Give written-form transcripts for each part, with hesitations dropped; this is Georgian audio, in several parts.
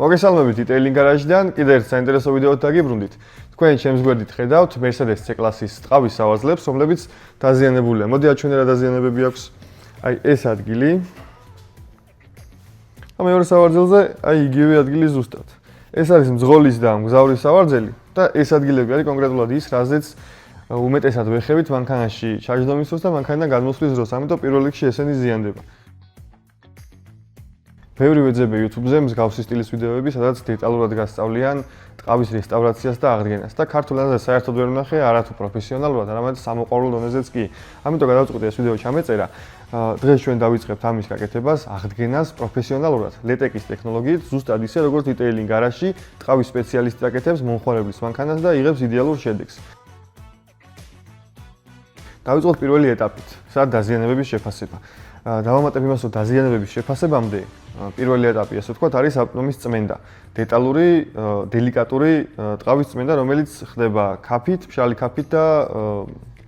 მოგესალმებით Detailing Garage-დან, კიდევ ერთ საინტერესო ვიდეოთ დაგიბრუნდით. თქვენ ჩემს გვერდით ხედავთ Mercedes C-კლასის ტყავის სავაზლებს, რომლებიც დაზიანებულია. მოდი აჩვენე რა დაზიანებები აქვს. აი ეს ადგილი. და მეორე სავარძელზე აი იგივე ადგილი ზუსტად. ეს არის მძღოლის და მგზავრის სავარძელი და ეს ადგილები არის კონკრეტულად ის, რაზეც უმეტესად ვეხებით მანქანაში ჩაჯდომის დროს და მანქანიდან გადმოსვლის დროს, ამიტომ პირველ რიგში ესენი ზიანდება. ბევრი ვეძებე YouTube-ზე მსგავსი სტილის ვიდეოები, სადაც დეტალურად გასწავლიან ტყავის რესტავრაციას და აღდგენას და ქართულ ენაზე საერთოდ ვერ ვნახე, არათუ პროფესიონალურად, არამედ სამოყვარულო დონეზეც კი. ამიტომ გადავწყვიტე ეს ვიდეო ჩამეწერა. დღეს ჩვენ დავიწყებთ ამის გაკეთებას, აღდგენას პროფესიონალურად, LTEC-ის ტექნოლოგიით, ზუსტად ისე, როგორც Detailing Garage-ში ტყავის სპეციალისტი აკეთებს მომხმარებლის მანქანას და იღებს იდეალურ შედეგს. დავიწყოთ პირველი ეტაპით, სად დაზიანებების შეფასება. დავამატებ იმას, რომ დაზიანებების შეფასებამდე პირველი ეტაპი, ასე ვთქვათ, არის ავტონომის წმენდა. დეტალური, დელიკატური ტყავის წმენდა, რომელიც ხდება ქაფით, მშრალი ქაფით და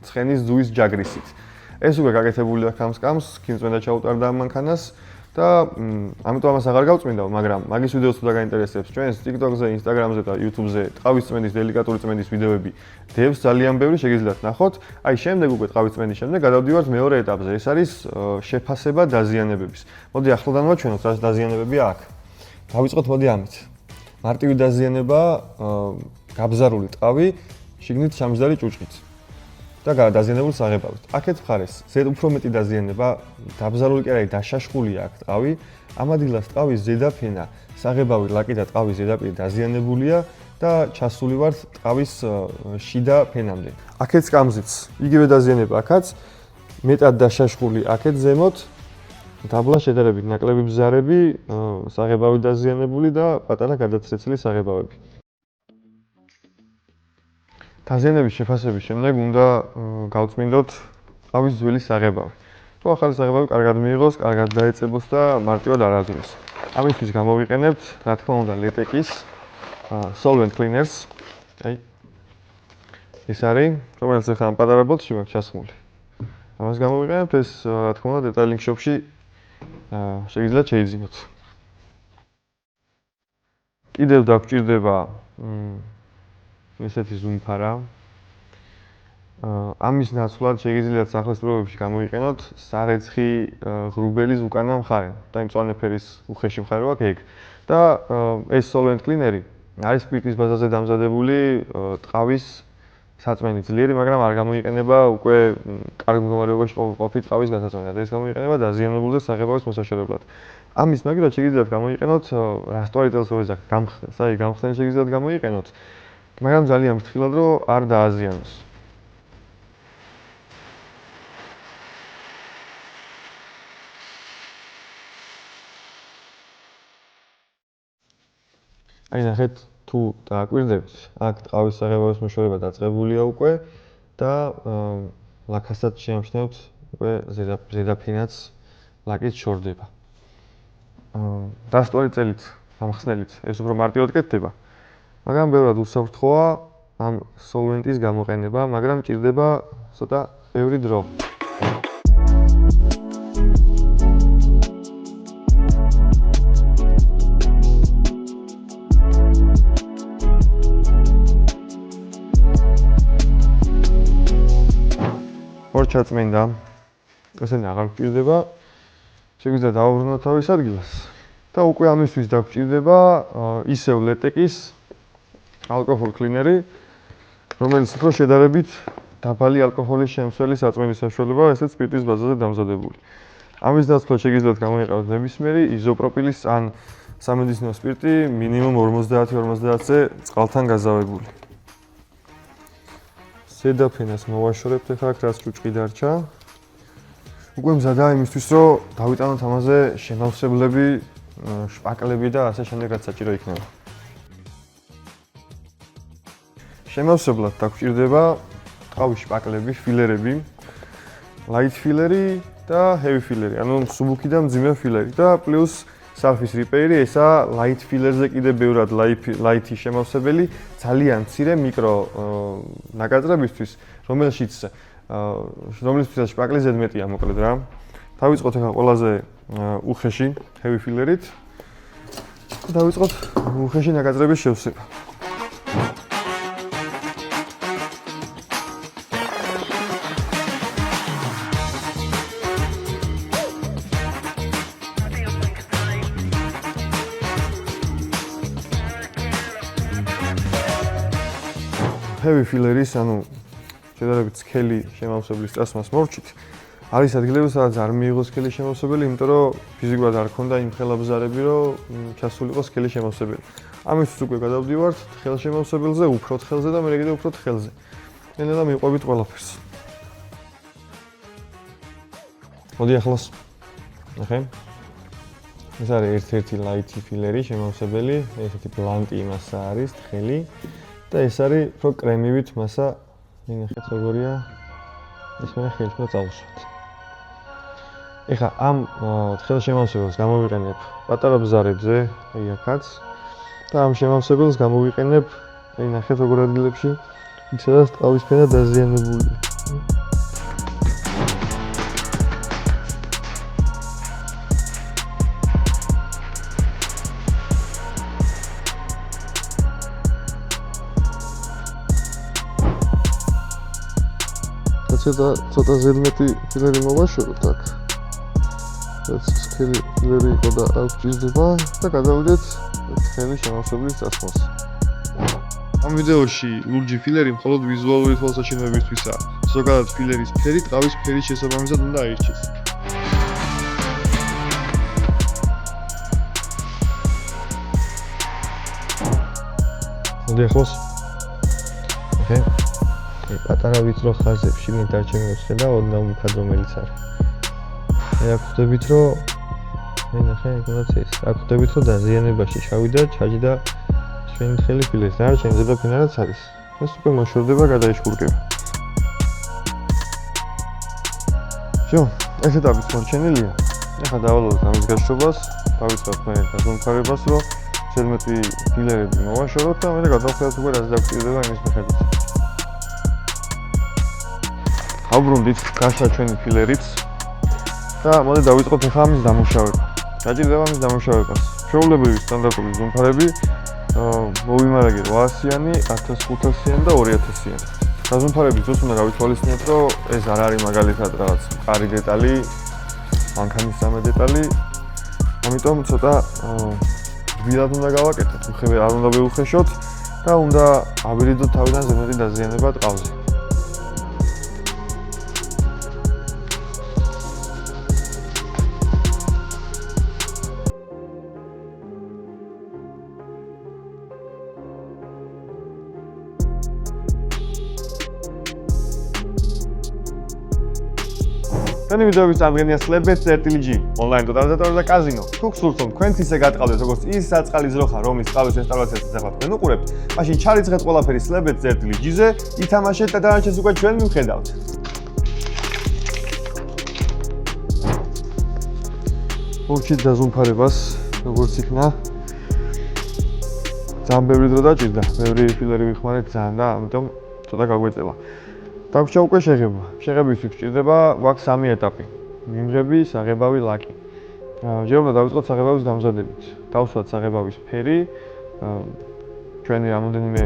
ცხენის ძუის ჯაგრისით. ეს უკვე გაკეთებული აქვს ამს, ქიმწმენდა ჩაუტარდა ამ მანქანას და ამიტომ ამას აღარ გავწმინდავ, მაგრამ მაგის ვიდეოს თუ დაგაინტერესებს ჩვენს TikTok-ზე, Instagram-ზე და YouTube-ზე ტყავის წმენდის, დელიკატური წმენდის ვიდეოები დევს ძალიან ბევრი, შეგიძლიათ ნახოთ. აი შემდეგ უკვე ტყავის წმენდის შემდეგ გადავდივართ მეორე ეტაპზე. ეს არის შეფასება დაზიანებების. მოდი ახლა დავაჩვენოთ რა დაზიანებებია აქ. დავიწყოთ მოდი ამით. მარტივი დაზიანება, გაბზარული ტყავი, შიგნით ჩამჯდარი ჭუჭყით. და დაზიანებული საღებავით. აქეთ მხარეს უფრო მეტი დაზიანება, დაბზარული კი არა, დაშაშხულია აქ ტყავი. ამ ადგილას ტყავის ზედაფენა, საღებავი, ლაკი და ტყავის ზედაპირი დაზიანებულია და ჩასული ვართ ტყავის შიდა ფენამდე. აქეთ სკამზიც იგივე დაზიანება აქაც, მეტად დაშაშხული აქეთ ზემოთ, დაბლა შედარებით ნაკლები ბზარები, საღებავი დაზიანებული და პატარა გადაცრეცილი საღებავები. დაზიანების შეფასების შემდეგ უნდა გავწმინდოთ ტყავის ძველი საღებავი. თუ ახალი საღებავი კარგად მიიღოს, კარგად დაეწებოს და მარტივად არ აზროს. ამისთვის გამოვიყენებთ, რა თქმა უნდა, LTEC-ის solvent cleaners. აი ეს არის, რომელიც ახლა ამ პატარა ბოთლში მაქვს ჩასხმული. ამას გამოვიყენებთ, ეს რა თქმა უნდა Detailing Shop-ში შეგიძლიათ შეიძინოთ. კიდევ დაგჭირდება ესეთი ზუმფარა. ამის ნაცვლად შეგიძლიათ სახლის პრობებში გამოიყენოთ სარეცხი ღრუბელის უკანა მხარე და იმ მწვანე ფერის უხეში მხარე აქვს ეგ. და ეს solvent cleaner-ი არის სპირტის ბაზაზე დამზადებული ტყავის საწმენი ძლიერი, მაგრამ არ გამოიყენება უკვე კარგ მდგომარეობაში ყოფილი ტყავის გასაწმენად. ეს გამოიყენება დაზიანებული საღებავის მოსაშორებლად. ამის მაგალითად შეგიძლიათ გამოიყენოთ რასტვარი ტელესკოპის გამხსნელი შეგიძლიათ გამოიყენოთ. მაგრამ ძალიან ფრთხილად რომ არ დააზიანოს. აი ნახეთ თუ დააკვირდებით, აქ ტყავის საღებავის მოშორება დაწყებულია უკვე და ლაქასაც შეამჩნევთ უკვე ზედაფენაც ლაკით შორდება. დასტვარი წელით, გამხსნელით ეს უფრო მარტივად კეთდება. მაგრამ ბევრად უსაფრთხოა ამ solvent-ის გამოყენება, მაგრამ ჭირდება ცოტა ბევრი დრო. ორ ჩაწმინდა. ესენი აღარ გვჭირდება. შეგვიძლია დავაბრუნოთ თავის ადგილას. და უკვე ამისთვის დაგჭირდება ისევ LTEC-ის ალკოჰოლ კლინერი, რომელიც უფრო შედარებით დაბალი ალკოჰოლის შემცველი საწმენის საშუალებაა, ესეც სპირტის ბაზაზე დამზადებული. ამის ნაცვლად შეგიძლიათ გამოიყენოთ ნებისმიერი იზოპროპილის ან სამედიცინო სპირტი მინიმუმ 50-50-ზე წყალთან გაზავებული. ზედაფენას მოვაშორებთ ახლა აქ რაც ჭუჭყი დარჩა. უკვე მზადაა იმისთვის, რომ დავიტანოთ ამაზე შემავსებლები, შპაკლები და ასე შემდეგ რაც საჭირო იქნება. შემავსებლად დაგჭირდება ტყავის შპაკლები, ფილერები, light ფილერი და heavy ფილერი, ანუ მსუბუქი და მძიმე ფილერი და პლუს surface repair, ესა light ფილერზე კიდე ბევრად light-ი შემავსებელი, ძალიან მცირე მიკრო ნაკაწრებისთვის, რომლისთვისაც შპაკლი ზედმეტია, მოკლედ რა. დავიწყოთ ახლა ყველაზე უხეში heavy ფილერით. დავიწყოთ უხეში ნაკაწრების შევსება. heavy filleris, ანუ შედარებით სქელი შემავსებლის წასმას მოვჭით. არის ადგილები, სადაც არ მიიღოს სქელი შემავსებელი, იმიტომ რომ ფიზიკურად არ ქონდა იმ ხელაბზარები, რომ ჩასულიყო სქელი შემავსებელი. ამისთვის უკვე გადავდივართ თხელ შემავსებელზე, უფრო თხელზე და მერე კიდევ უფრო თხელზე. ნელა მივყვებით ყველაფერს. მოდი ახლა ნახე. ეს არის ერთ-ერთი light filleri შემავსებელი, ესეთი ბლანკი მასა არის თხელი. და ეს არის უფრო კრემივით მასა, ნახეთ როგორია. ეს მე ხელს მოწავსვათ. ეხლა ამ თხელ შემავსებელს გამოვიყენებ პატარა ბზარებზე, აი აქაც. და ამ შემავსებელს გამოვიყენებ, აი ნახეთ როგორ ადგილებში, სადაც ტყავის ფენა დაზიანებულია. ცოტა ზედმეტი ფილერი მოვაშოროთ აქ. რაც სქელი ფილერი იყო და არ გვჭირდება და გადავიდეთ თხელი შემავსებლის წასვლას. ამ ვიდეოში ლურჯი ფილერი მხოლოდ ვიზუალური თვალსაჩინოებისთვისაა. ზოგადად ფილერის ფერი ტყავის ფერის შესაბამისად უნდა აირჩიეს. მოდი ახლა ოკეი პატარა ვიწრო ხაზებში მიდარჩენილს და ოდნავ მქად რომელიც არის. აქ ხვდებით რომ ნახე ეგრეც ის. აქ ხვდებით რომ დაზიანებაში ჩავიდა, ჩაჯდა ჩვენი თხელი ფილერის. დანარჩენი ზედაფინარაც არის. ეს უკვე მოშორდება, გადაიშკურგება. всё, ეს ეტაპიც მოჩენილია. ახლა დავალოთ ამის გაშრობას, დავიწყოთ მე დაზომხარებას, რომ ზედმეტი ფილერები მოვაშოროთ და მე გადავხედოთ უკვე რაც დაგვჭირდება იმის მიხედვით. აბრუნდით გაშა ჩვენი ფილერიც და მოდი დავიწყოთ ახლა ამის დამუშავება. გაჭირდება ამის დამუშავებას. ჩვეულებრივი სტანდარტული ზომხარები მოვიმარაგე 800-იანი, 1500-იანი და 2000-იანი. დაზომხარების დროს უნდა გავითვალისწინოთ, რომ ეს არ არის მაგალითად რაღაც მყარი დეტალი, მანქანის დეტალი. ამიტომ ცოტა გვირად უნდა გავაკეთოთ, უხევი არ უნდა ვეუხეშოთ და უნდა ავირიდოთ თავიდან ზემოთი დაზიანება ტყავზე. ჩვენი ვიდეოების წამგენია Slabets.g ონლაინ ტოტალიზატორი და კაზინო. თუ გსურთ რომ თქვენც ისე გატყავდეთ როგორც ის საწყალი ძროხა, რომლის ტყავის ინსტალაციასაც ახლა თქვენ უყურებთ, მაშინ ჩარიცხეთ ყველაფერი Slabets.g-ზე, ითამაშეთ და დანარჩენს უკვე ჩვენ მივხედავთ. მოვჭით დაზომხარებას, როგორც იქნა. ძალიან ბევრი დრო დაჭირდა, ბევრი ფილერი ვიხმარეთ ძალიან და ამიტომ ცოტა გაგვეწევა. დაგვჭირდა უკვე შეღება. შეღებისთვის გჭირდება გვაქვს 3 ეტაპი. მიმღები, საღებავი, ლაკი. ჯერ უნდა დავიწყოთ საღებავის დამზადებით. დავსვათ საღებავის ფერი. ჩვენი რამოდენიმე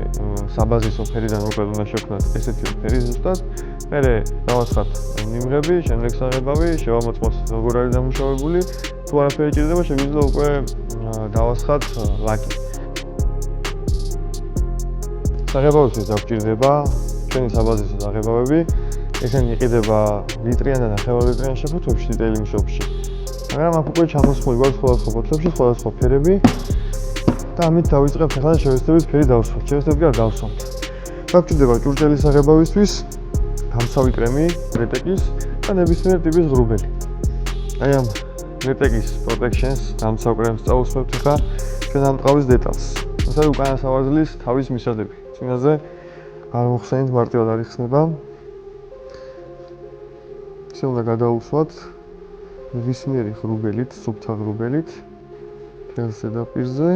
საბაზისო ფერიდან უკვე უნდა შევქმნათ ესეთი ფერი ზუსტად. მერე დავასხათ მიმღები, შემდეგ საღებავი, შევამოწმოთ როგორ არის დამუშავებული. თუ არაფერი ჭირდება, შეგვიძლია უკვე დავასხათ ლაკი. საღებავისთვის დაგვჭირდება ჩვენი საბაზისო საღებავები. ესენი იყიდება ლიტრიან და ნახევარლიტრიან შეფუთვებში, წითელი მშობში. მაგრამ აქ უკვე ჩამოსხმული გვაქვს სხვადასხვა ფოთლებში, სხვადასხვა ფერები. და ამით დავიწყებთ ახლა შევესწრებით ფერი დავსვათ. შევესწრებით არ დავსვამთ. გვჭირდება ჭურჭელი საღებავისთვის, გამსავი კრემი, რეტეკის და ნებისმიერ ტიპის ღრუბელი. აი ამ რეტეკის protection-ს გამსავ კრემს წავუსვებთ ახლა ჩვენ ამ ტყავის დეტალს. ეს არის უკანა სავარძლის თავის მისადები. წინაზე არ მოხსენით მარტივად არ იხსნება. ისე უნდა გადაუსვათ ნებისმიერი ღრუბელით, სუფთა ღრუბელით თელს ზედაპირზე.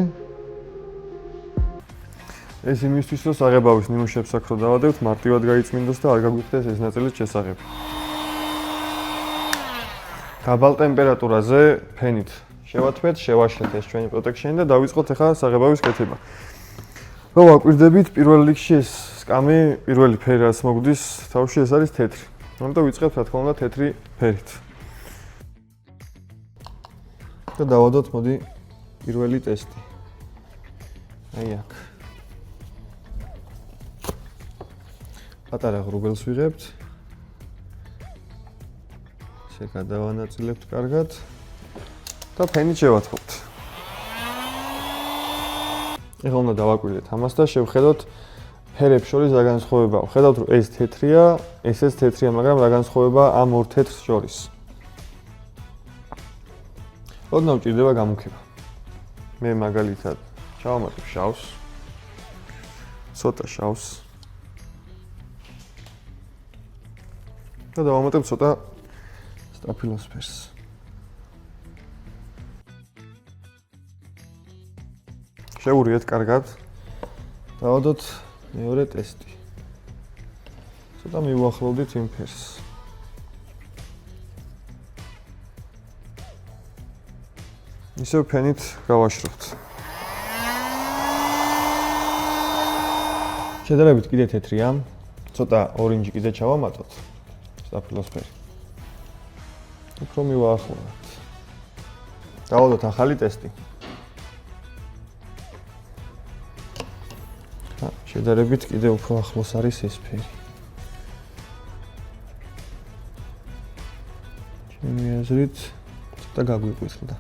ეს იმისთვის, რომ საღებავის ნიმუშებს აქ რო დავადევთ, მარტივად გაიწმინდოს და არ გაგვიხდეს ეს ნაწილიც შესაღები. დაბალ ტემპერატურაზე ფენით შევათმეთ, შევაშლეთ ეს ჩვენი პროტექშენი და დავიწყოთ ახლა საღებავის კეთება. რომ აკვირდებით, პირველ რიგში ეს სკამი, პირველი ფერი რაც მოგდის, თავში ეს არის თეთრი. ამიტომ ვიწყებთ რა თქმა უნდა თეთრი ფერით. და დავადოთ მოდი პირველი ტესტი. აი აქ. პატარა ღრუბელს ვიღებთ. ესე გადავანაწილებთ კარგად და ფენით შევათხოვთ. ეხლა უნდა დავაკვირდეთ ამას და შევხედოთ ფერებს შორის რა განსხვავებაა. ხედავთ რომ ეს თეთრია, ესეც თეთრია, მაგრამ რა განსხვავებაა ამ ორ თეთრს შორის. ოდნავ ჭირდება გამუქება. მე მაგალითად ჩავამატებ შავს. ცოტა შავს. და დავამატებ ცოტა სტაფილოსფერს. შევურიეთ კარგად. დავადოთ მეორე ტესტი. ცოტა მივუახლოვდით იმ ფერს. ისევ ფენით გავაშრობთ. შედარებით კიდე თეთრია. ცოტა ორინჯი კიდე ჩავამატოთ. სტაფილოსფერი. უფრო მივუახლოვდით. დავადოთ ახალი ტესტი. შედარებით კიდე უფრო ახლოს არის ეს ფერი. ჩემი აზრით ცოტა გაგვიყვისლდა.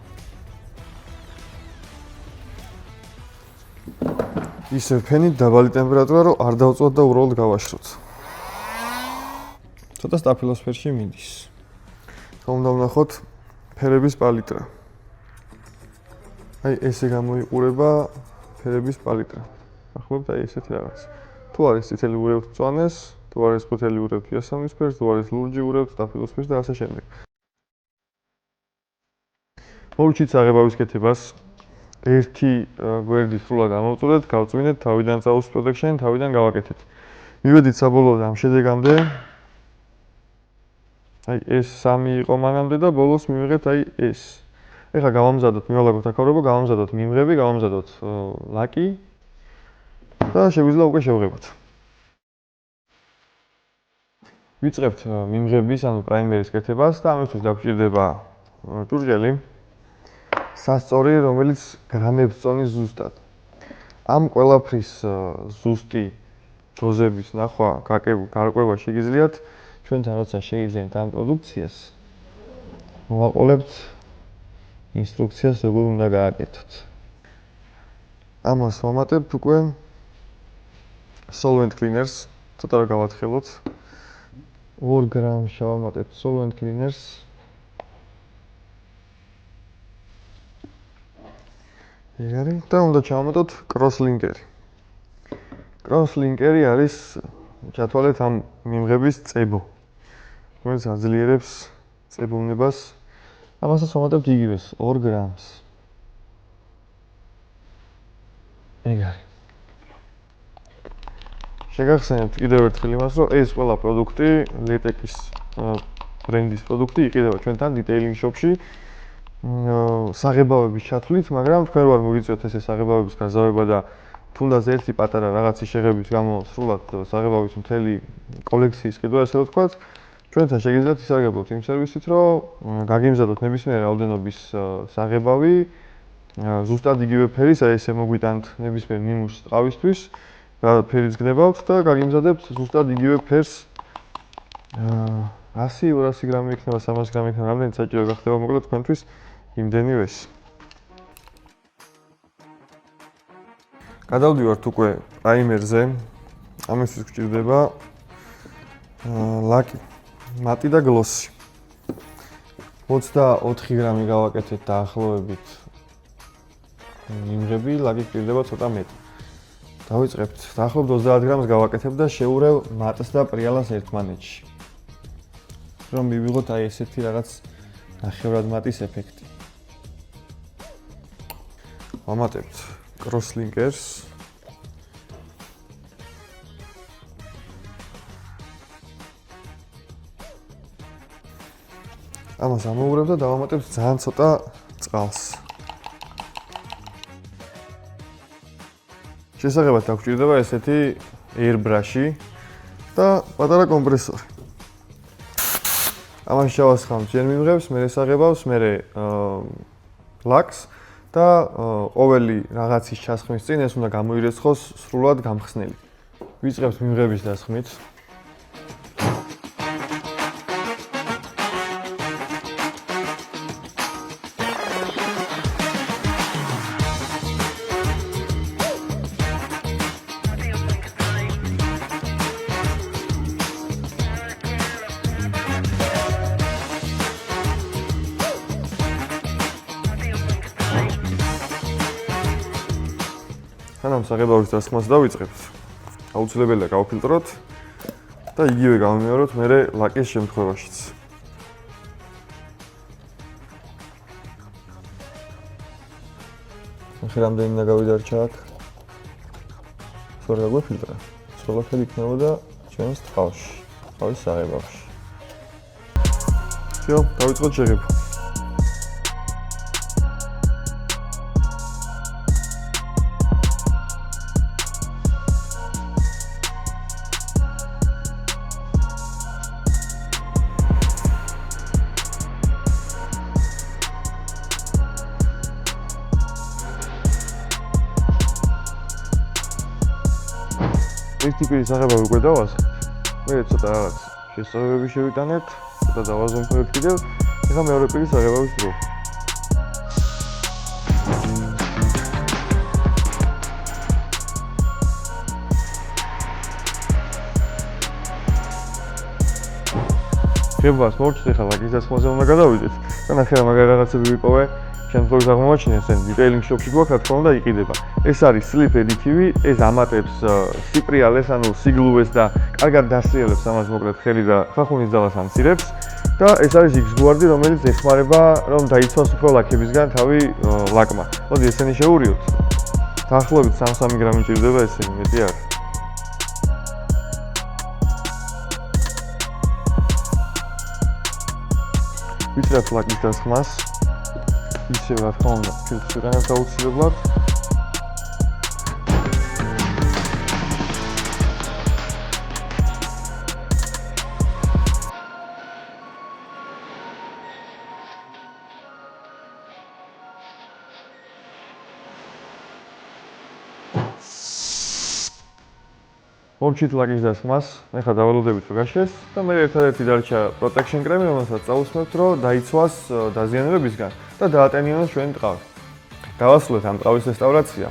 ისევ ფენით დაბალი ტემპერატურა რომ არ დავწვათ და უბრალოდ გავაშროთ. ცოტა სტაფილოსფერში მიდის. უნდა ვნახოთ ფერების პალიტრა. აი ესე გამოიყურება ფერების პალიტრა. ახლა აი ესეთი რაღაც. თუ არის წითელი ურევთ მწვანეს, თუ არის ყვითელი ურევთ იასამნისფერს, თუ არის ლურჯი ურევთ სტაფილოსფერს და ასე შემდეგ. მოვუჩით საღებავის კეთებას. ერთი გვერდი სრულად ამოვწოდეთ, გავწვინეთ, თავიდან წაუს პროტექშენი, თავიდან გავაკეთეთ. მივედით საბოლოოდ ამ შედეგამდე. აი ეს სამი იყო მანამდე და ბოლოს მივიღეთ აი ეს. ეხლა გავამზადოთ, მივალაგოთ აქაურობა, გავამზადოთ მიმღები, გავამზადოთ ლაკი და შეგვიძლია უკვე შევღებოთ. ვიწყებთ მიმღების, ანუ პრაიმერის კეთებას და ამისთვის დაგვჭირდება ჭურჭელი, სასწორი, რომელიც გრამებს წონის ზუსტად. ამ ყველაფრის ზუსტი დოზების ნახვა, გარკვევა შეგიძლიათ ჩვენთან როცა შეიძენთ ამ პროდუქციას. მოვაყოლებთ ინსტრუქციას როგორ უნდა გააკეთოთ. ამას ვამატებთ უკვე solvent cleaners, ცოტა რა გავათხელოთ. 2 გრამს შევამატებთ solvent cleaners. ეგარი და უნდა ჩავამატოთ crosslinkeri. crosslinkeri არის ჩათვალეთ ამ მიმღების წებო. რომელიც აძლიერებს წებულნებას. ამასაც ვამატებთ იგივეს 2 გრამს. ეგარი. შეგახსენებთ კიდევ ერთხელ იმას, რომ ეს ყველა პროდუქტი, ლეტეკის ბრენდის პროდუქტი იყიდება ჩვენთან detailing shop-ში საღებავების ჩათვლით, მაგრამ თქვენ ვარ მოგიწევთ ესე საღებავების გაზავება და თუნდაც ერთი პატარა რაღაცის შეღების გამო სრულად საღებავის მთელი კოლექციის ყიდვა, ესე ვთქვათ, ჩვენთან შეგიძლიათ ისარგებლოთ იმ სერვისით, რომ გაგიმზადოთ ნებისმიერი რაოდენობის საღებავი, ზუსტად იგივე ფერის, აი ესე მოგვიტანთ ნებისმიერ ნიმუშს ტყავისთვის, რა ფერიც გნებავთ და გაგიმზადებთ ზუსტად იგივე ფერს 100-200 გრამი იქნება, 300 გრამი იქნება, რამდენიც საჭირო გახდება მოკლედ თქვენთვის იმდენივეს. გადავდივართ უკვე პრაიმერზე. ამისთვის გვჭირდება ლაკი, მატი და გლოსი. 24 გრამი გავაკეთეთ დაახლოებით მიმღები, ლაკი გვჭირდება ცოტა მეტი. დავიწყებთ, დაახლოებით 30 გრამს გავაკეთებ და შევურევ მატს და პრიალას ერთმანეთში. რომ მივიღოთ აი ესეთი რაღაც ნახევრად მატის ეფექტი. ვამატებთ crosslinkers. ამას ამოვურევ და დავამატებთ ძალიან ცოტა წყალს. შესაძლებლად დაგჭირდება ესეთი airbrush-ი და პატარა კომპრესორი. ამას შევასხამთ ჯერ მიმღებს, მე ესაღებავს, მე ლაქს და ყოველი რაღაცის ჩასხმის წინ ეს უნდა გამოირეცხოს სრულად გამხსნელი. ვიწყებთ მიმღების დასხმით. სანამ საღებავის დასხმას დავიწყებთ, აუცილებელია გავფილტროთ და იგივე გავიმეოროთ მე ლაკის შემთხვევაშიც. ახლა რამდენი უნდა გავიდარჩა აქ? სწორად გაგვიფილტრა. სოლოფელი იქნებოდა ჩვენს ტყავში, ტყავის საღებავში. всё, დავიწყოთ შეღება. ეს ტიპის საღებავი უკვე დავასხმეთ. მე ცოტა რაღაც შესწავლები შევიტანეთ, ცოტა დავაზომხებთ კიდევ. ეხლა მეორე პირის საღებავის დრო. შევას მორჩით ეხლა ლაკის დასხმაზე უნდა გადავიდეთ. და ნახე მაგარ რაღაცები ვიპოვე. შემთხვევით აღმოაჩინეს ეს detailing shop-ში გვაქვს, რა თქმა უნდა, იყიდება. ეს არის slip additive, ეს ამატებს სიპრიალეს, ანუ სიგლუეს და კარგად დასრიალებს ამას მოკლედ ხელი და ხახუნის ძალას ამცირებს. და ეს არის X-guard, რომელიც ეხმარება, რომ დაიცვას უფრო ლაქებისგან თავი ლაკმა. მოდი ესენი შევურიოთ. დაახლოებით 3 გრამი ჭირდება ესენი, მეტი არ. ვიწერთ ლაკის დასხმას. ისე რა თქმა უნდა, ფილტრი განაც აუცილებლად. მოვჭით ლაკის დასხმას, ეხლა დავალოდებით რომ გაშეს და მე ერთადერთი დარჩა protection კრემი, რომელსაც წაусმევთ, რომ დაიცვას დაზიანებებისგან და დაატენიოს ჩვენი ტყავი. დავასრულეთ ამ ტყავის რესტავრაცია.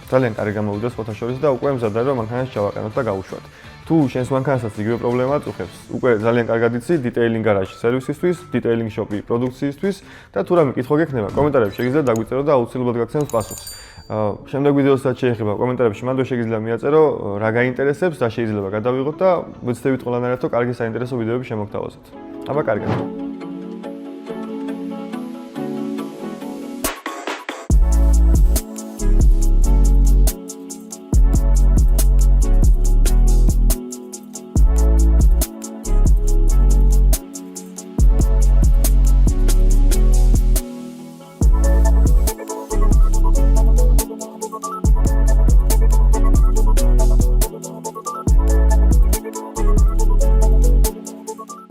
ძალიან კარგი გამოვიდა სხვათა შორის და უკვე მზადაა რომ მანქანას ჩავაყენოთ და გავუშვათ. თუ შენს მანქანასაც იგივე პრობლემა აწუხებს, უკვე ძალიან კარგად იცი detailing garage სერვისისთვის, detailing shop-ი პროდუქციისთვის და თუ რამე კითხვა გექნება, კომენტარებში შეგიძლიათ დაგვიწეროთ და აუცილებლად გაგცემთ პასუხს. შემდეგ ვიდეოსაც შეეხება კომენტარებში მანდ შეგიძლიათ მიაწერო რა გაინტერესებს და შეიძლება გადავიღოთ და ვეცდებით ყველანაირად რომ კარგი საინტერესო ვიდეოები შემოგთავაზოთ. აბა კარგად.